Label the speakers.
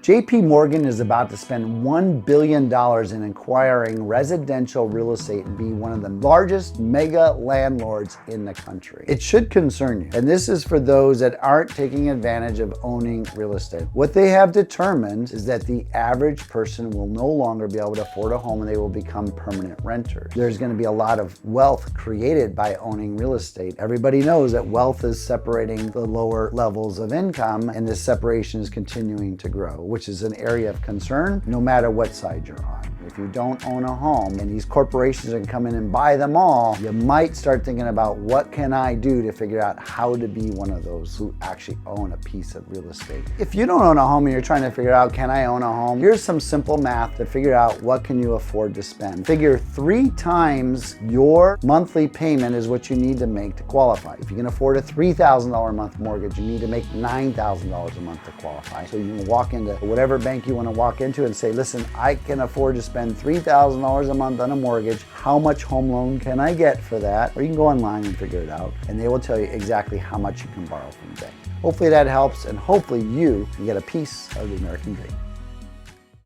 Speaker 1: JP Morgan is about to spend $1 billion in acquiring residential real estate and be one of the largest mega landlords in the country. It should concern you. And this is for those that aren't taking advantage of owning real estate. What they have determined is that the average person will no longer be able to afford a home and they will become permanent renters. There's going to be a lot of wealth created by owning real estate. Everybody knows that wealth is separating the lower levels of income, and this separation is continuing to grow, which is an area of concern no matter what side you're on. If you don't own a home and these corporations are going to come in and buy them all, you might start thinking about what can I do to figure out how to be one of those who actually own a piece of real estate. If you don't own a home and you're trying to figure out, can I own a home? Here's some simple math to figure out what can you afford to spend. Figure 3 times your monthly payment is what you need to make to qualify. If you can afford a $3,000 a month mortgage, you need to make $9,000 a month to qualify. So you can walk into whatever bank you want to walk into and say, listen, I can afford to spend $3,000 a month on a mortgage. How much home loan can I get for that? Or you can go online and figure it out, and they will tell you exactly how much you can borrow from the bank. Hopefully that helps, and hopefully you can get a piece of the American dream.